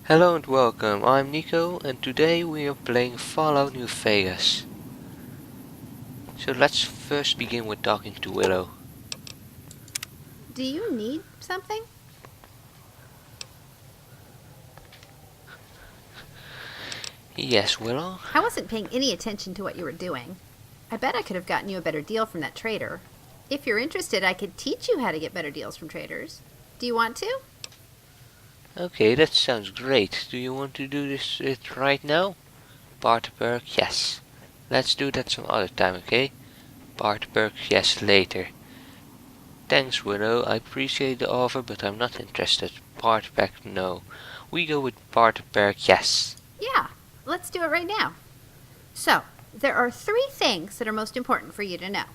Hello and welcome, I'm Nico and today we are playing Fallout New Vegas. So let's first begin with talking to Willow. Do you need something? Yes, Willow? I wasn't paying any attention to what you were doing. I bet I could have gotten you a better deal from that trader. If you're interested, I could teach you how to get better deals from traders. Do you want to? Okay, that sounds great. Do you want to do this right now? Part perk, yes. Let's do that some other time, okay? Part perk, yes, later. Thanks, Willow. I appreciate the offer, but I'm not interested. Part perk, no. We go with part perk, yes. Yeah, let's do it right now. So, there are 3 things that are most important for you to know.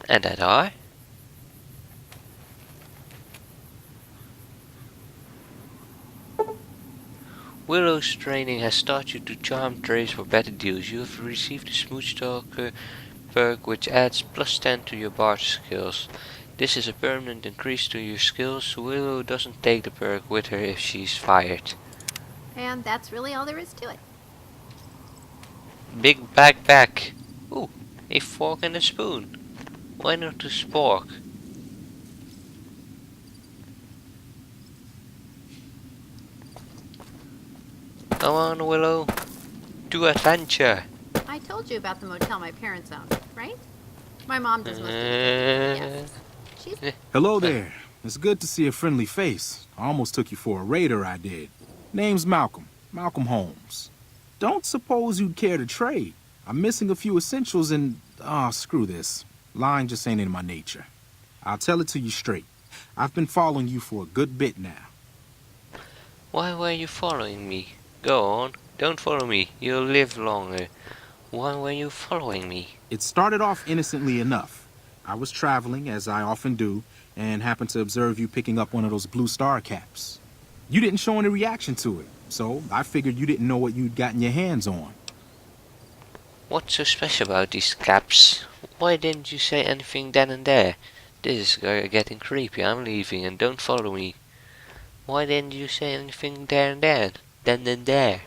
And that are? Willow's training has taught you to charm trades for better deals. You have received the Smooth Talker perk, which adds +10 to your barter skills. This is a permanent increase to your skills. Willow doesn't take the perk with her if she's fired. And that's really all there is to it. Big backpack. Ooh, a fork and a spoon. Why not a spork? Come on, Willow. To adventure. I told you about the motel my parents own, right? My mom does most of the cooking. Yes. She's Hello there. It's good to see a friendly face. I almost took you for a raider, I did. Name's Malcolm. Malcolm Holmes. Don't suppose you'd care to trade. I'm missing a few essentials and... screw this. Lying just ain't in my nature. I'll tell it to you straight. I've been following you for a good bit now. Why were you following me? Go on. Don't follow me. You'll live longer. Why were you following me? It started off innocently enough. I was traveling, as I often do, and happened to observe you picking up one of those blue star caps. You didn't show any reaction to it, so I figured you didn't know what you'd gotten your hands on. What's so special about these caps? Why didn't you say anything then and there? This is getting creepy. I'm leaving and don't follow me. Why didn't you say anything there and there? Then and there.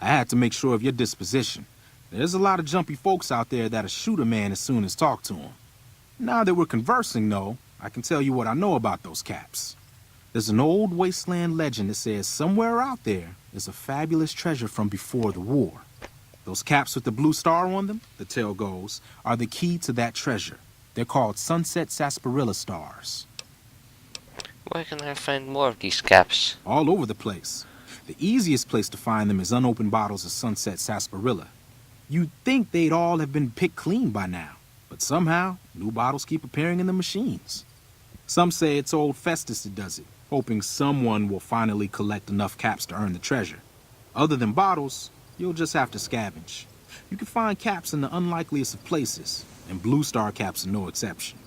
I had to make sure of your disposition. There's a lot of jumpy folks out there that'll shoot a man as soon as talk to him. Now that we're conversing, though, I can tell you what I know about those caps. There's an old wasteland legend that says somewhere out there is a fabulous treasure from before the war. Those caps with the blue star on them, the tale goes, are the key to that treasure. They're called sunset sarsaparilla stars. Where can I find more of these caps? All over the place. The easiest place to find them is unopened bottles of sunset sarsaparilla. You'd think they'd all have been picked clean by now, but somehow, new bottles keep appearing in the machines. Some say it's old Festus that does it, hoping someone will finally collect enough caps to earn the treasure. Other than bottles, you'll just have to scavenge. You can find caps in the unlikeliest of places, and blue star caps are no exception.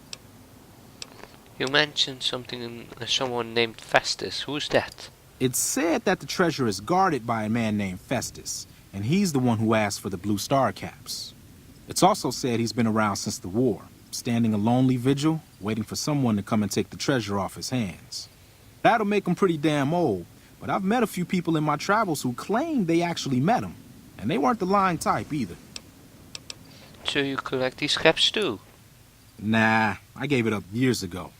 You mentioned someone named Festus. Who's that? It's said that the treasure is guarded by a man named Festus, and he's the one who asked for the blue star caps. It's also said he's been around since the war, standing a lonely vigil, waiting for someone to come and take the treasure off his hands. That'll make him pretty damn old, but I've met a few people in my travels who claim they actually met him, and they weren't the lying type either. So you collect these caps too? Nah, I gave it up years ago.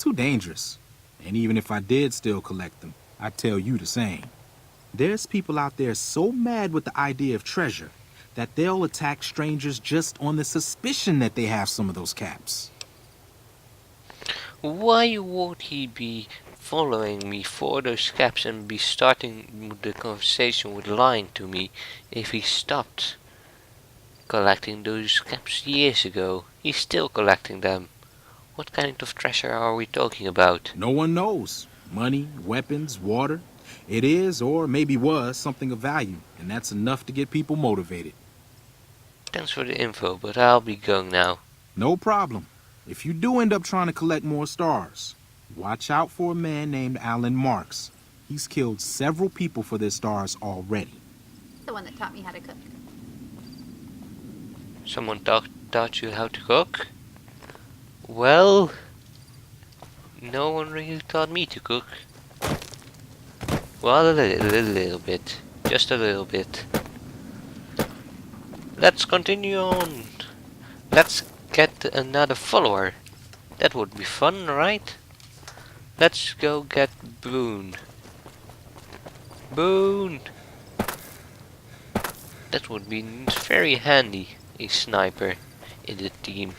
Too dangerous. And even if I did still collect them, I'd tell you the same. There's people out there so mad with the idea of treasure that they'll attack strangers just on the suspicion that they have some of those caps. Why would he be following me for those caps and be starting the conversation with lying to me if he stopped collecting those caps years ago? He's still collecting them. What kind of treasure are we talking about? No one knows. Money, weapons, water. It is, or maybe was, something of value, and that's enough to get people motivated. Thanks for the info, but I'll be going now. No problem. If you do end up trying to collect more stars, watch out for a man named Alan Marks. He's killed several people for their stars already. the one that taught me how to cook. Someone taught you how to cook? Well, no one really taught me to cook. Well, a little bit. Just a little bit. Let's continue on. Let's get another follower. That would be fun, right? Let's go get Boone. Boone! That would be very handy, a sniper in the team.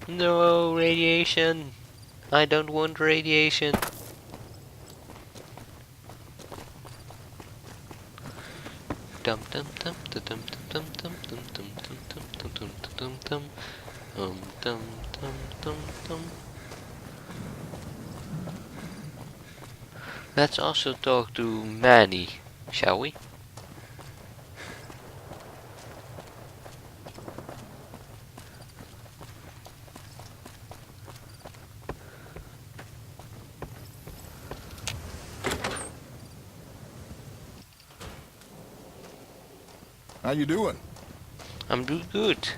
No radiation! I don't want radiation. Dum dum dum dum dum dum dum dum dum dum dum dum dum dum dum dum dum dum. Let's also talk to Manny, shall we? How you doing? I'm doing good.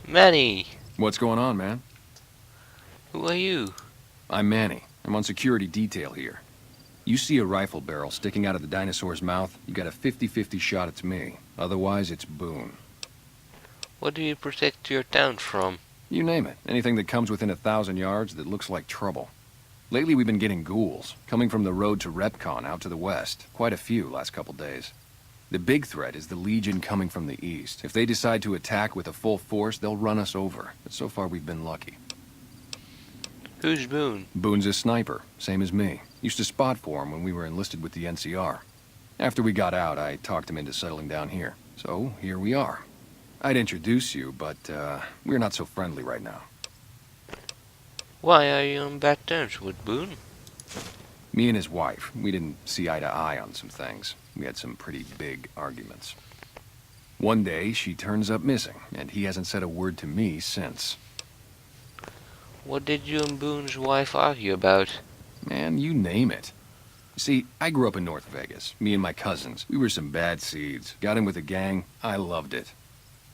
Manny, What's going on, man? who are you? I'm Manny. I'm on security detail here. You see a rifle barrel sticking out of the dinosaur's mouth, you got a 50-50 shot it's me. Otherwise, it's Boone. What do you protect your town from? You name it. Anything that comes within 1,000 yards that looks like trouble. Lately, we've been getting ghouls, coming from the road to Repcon out to the west. Quite a few last couple days. The big threat is the Legion coming from the east. If they decide to attack with a full force, they'll run us over. But so far, we've been lucky. Who's Boone? Boone's a sniper, same as me. Used to spot for him when we were enlisted with the NCR. After we got out, I talked him into settling down here. So, here we are. I'd introduce you, but, we're not so friendly right now. Why are you on bad terms with Boone? Me and his wife, we didn't see eye to eye on some things. We had some pretty big arguments. One day, she turns up missing, and he hasn't said a word to me since. What did you and Boone's wife argue about? Man, you name it. See, I grew up in North Vegas. Me and my cousins. We were some bad seeds. Got in with a gang. I loved it.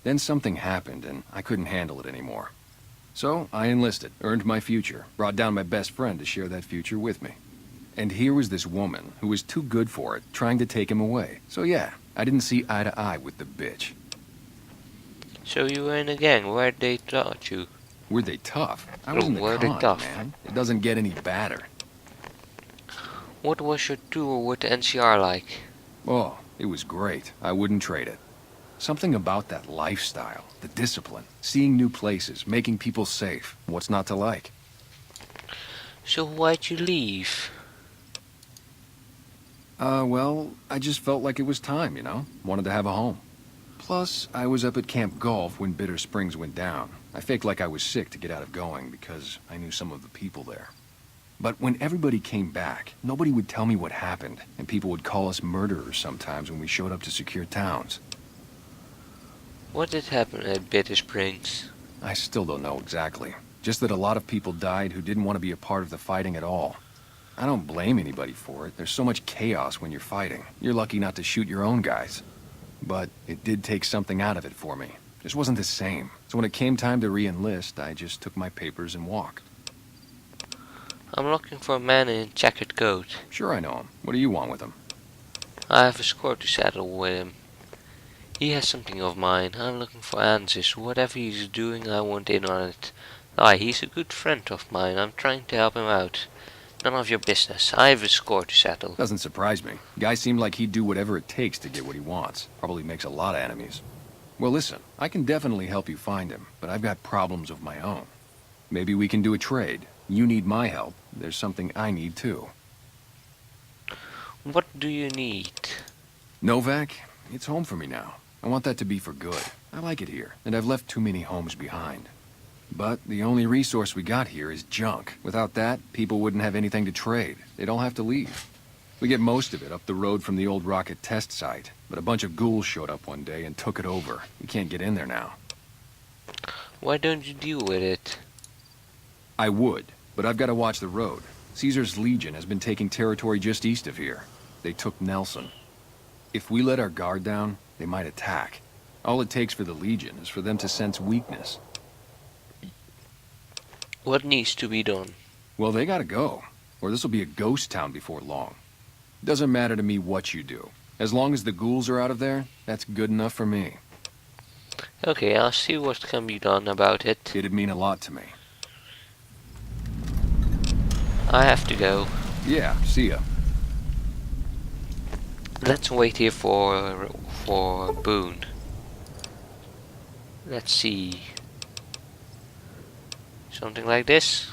Then something happened, and I couldn't handle it anymore. So, I enlisted, earned my future, brought down my best friend to share that future with me. And here was this woman, who was too good for it, trying to take him away. So yeah, I didn't see eye to eye with the bitch. So you were in a gang, where they taught you? Were they tough? I was in the Were they con, tough? man. It doesn't get any badder. What was your tour with the NCR like? Oh, it was great. I wouldn't trade it. Something about that lifestyle, the discipline, seeing new places, making people safe. What's not to like? So why'd you leave? Well, I just felt like it was time, you know? Wanted to have a home. Plus, I was up at Camp Golf when Bitter Springs went down. I faked like I was sick to get out of going because I knew some of the people there. But when everybody came back, nobody would tell me what happened, and people would call us murderers sometimes when we showed up to secure towns. What did happen at Bitter Springs? I still don't know exactly. Just that a lot of people died who didn't want to be a part of the fighting at all. I don't blame anybody for it. There's so much chaos when you're fighting. You're lucky not to shoot your own guys. But it did take something out of it for me. Just wasn't the same. So when it came time to re-enlist, I just took my papers and walked. I'm looking for a man in a checkered coat. Sure, I know him. What do you want with him? I have a score to settle with him. He has something of mine. I'm looking for answers. Whatever he's doing, I want in on it. Aye, he's a good friend of mine. I'm trying to help him out. None of your business. I have a score to settle. Doesn't surprise me. Guy seemed like he'd do whatever it takes to get what he wants. Probably makes a lot of enemies. Well, listen, I can definitely help you find him, but I've got problems of my own. Maybe we can do a trade. You need my help. There's something I need too. What do you need? Novak, it's home for me now. I want that to be for good. I like it here, and I've left too many homes behind. But the only resource we got here is junk. Without that, people wouldn't have anything to trade. They'd all have to leave. We get most of it up the road from the old rocket test site, but a bunch of ghouls showed up one day and took it over. We can't get in there now. Why don't you deal with it? I would, but I've got to watch the road. Caesar's Legion has been taking territory just east of here. They took Nelson. If we let our guard down, they might attack. All it takes for the Legion is for them to sense weakness. What needs to be done? Well, they gotta go, or this will be a ghost town before long. Doesn't matter to me what you do. As long as the ghouls are out of there, that's good enough for me. Okay, I'll see what can be done about it. It'd mean a lot to me. I have to go. Yeah, see ya. Let's wait here for Boone. Let's see. Something like this.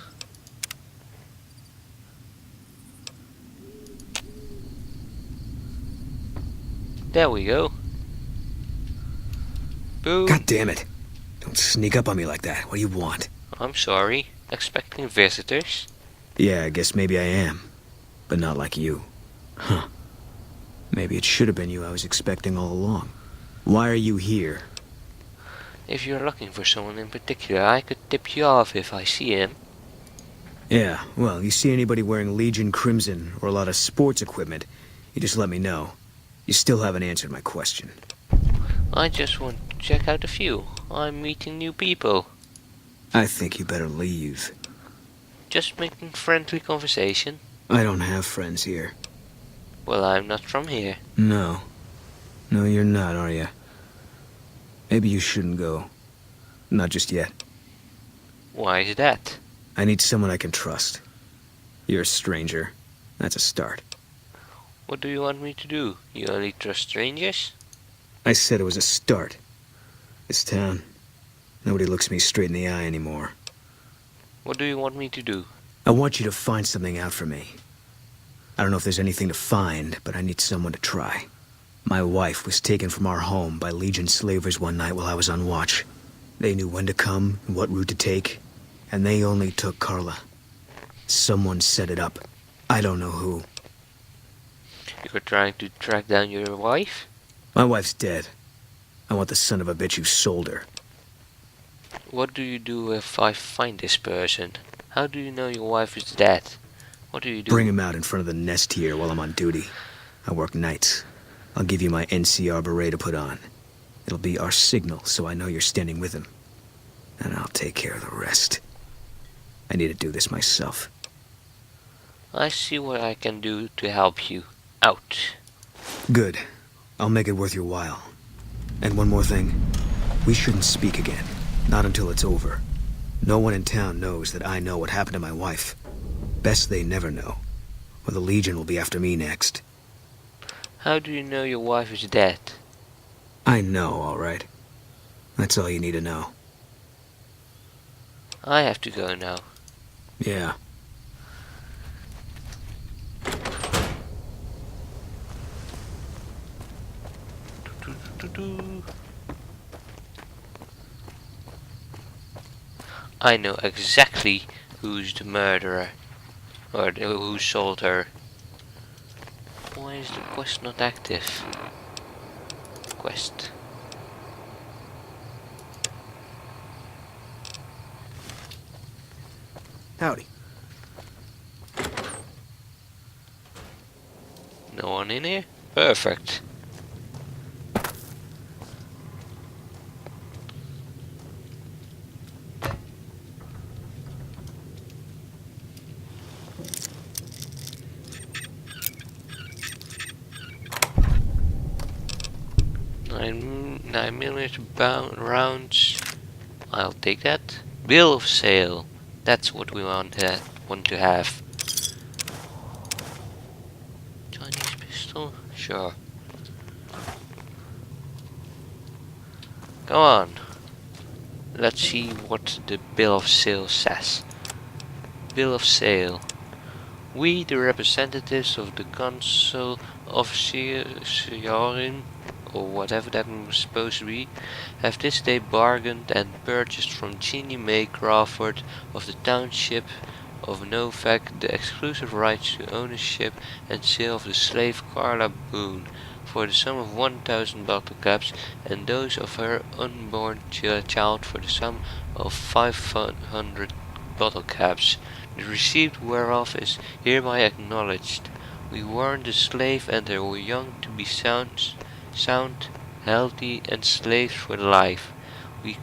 There we go. Boone. God damn it. Don't sneak up on me like that. What do you want? I'm sorry. Expecting visitors? Yeah, I guess maybe I am. But not like you. Huh. Maybe it should have been you I was expecting all along. Why are you here? If you're looking for someone in particular, I could tip you off if I see him. Yeah, well, you see anybody wearing Legion Crimson or a lot of sports equipment, you just let me know. You still haven't answered my question. I just want to check out a few. I'm meeting new people. I think you better leave. Just making friendly conversation. I don't have friends here. Well, I'm not from here. No. No, you're not, are you? Maybe you shouldn't go. Not just yet. Why is that? I need someone I can trust. You're a stranger. That's a start. What do you want me to do? You only trust strangers? I said it was a start. This town, nobody looks me straight in the eye anymore. What do you want me to do? I want you to find something out for me. I don't know if there's anything to find, but I need someone to try. My wife was taken from our home by Legion slavers one night while I was on watch. They knew when to come and what route to take, and they only took Carla. Someone set it up. I don't know who. You're trying to track down your wife? My wife's dead. I want the son of a bitch who sold her. What do you do if I find this person? How do you know your wife is dead? What do you do? Bring him out in front of the nest here while I'm on duty. I work nights. I'll give you my NCR beret to put on. It'll be our signal so I know you're standing with him. And I'll take care of the rest. I need to do this myself. I see what I can do to help you out. Good. I'll make it worth your while. And one more thing. We shouldn't speak again. Not until it's over. No one in town knows that I know what happened to my wife. Best they never know. Or the Legion will be after me next. How do you know your wife is dead? I know, all right. That's all you need to know. I have to go now. Yeah. I know exactly who's the murderer. Or who sold her. Why is the quest not active? Quest. Howdy. No one in here? Perfect. Nine millimeter rounds. I'll take that. Bill of sale. That's what we want to have. Chinese pistol? Sure. Come on. Let's see what the bill of sale says. Bill of sale. We, the representatives of the Council of Siorin, or whatever that was supposed to be, have this day bargained and purchased from Jeannie Mae Crawford of the Township of Novak the exclusive rights to ownership and sale of the slave Carla Boone for the sum of 1,000 bottle caps, and those of her unborn child for the sum of 500 bottle caps. the receipt whereof is hereby acknowledged. We warrant the slave and her young to be sound, healthy, and slaves for life. We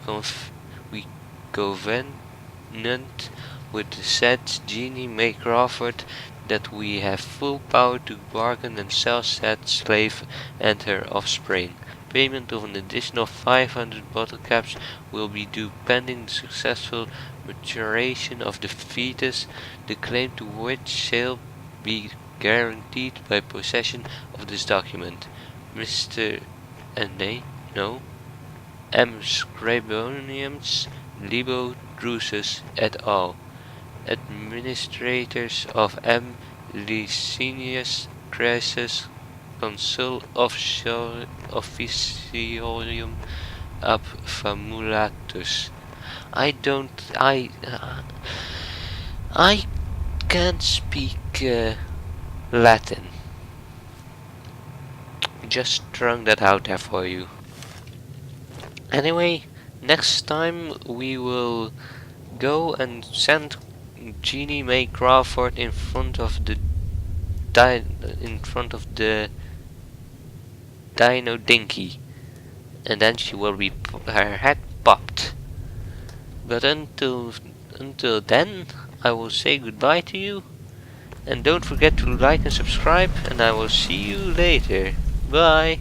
covenant with the said Jeannie May Crawford that we have full power to bargain and sell said slave and her offspring. Payment of an additional 500 bottle caps will be due pending the successful maturation of the fetus, the claim to which shall be guaranteed by possession of this document. Mr. No. M. Scriboniums Libo Drusus et al. Administrators of M. Licinius Crassus Consul Officium ab Famulatus. I can't speak Latin. Just throwing that out there for you. Anyway, next time we will go and send Jeannie May Crawford in front of the Dino Dinky, and then she will be her head popped. But until then, I will say goodbye to you, and don't forget to like and subscribe, and I will see you later. Bye.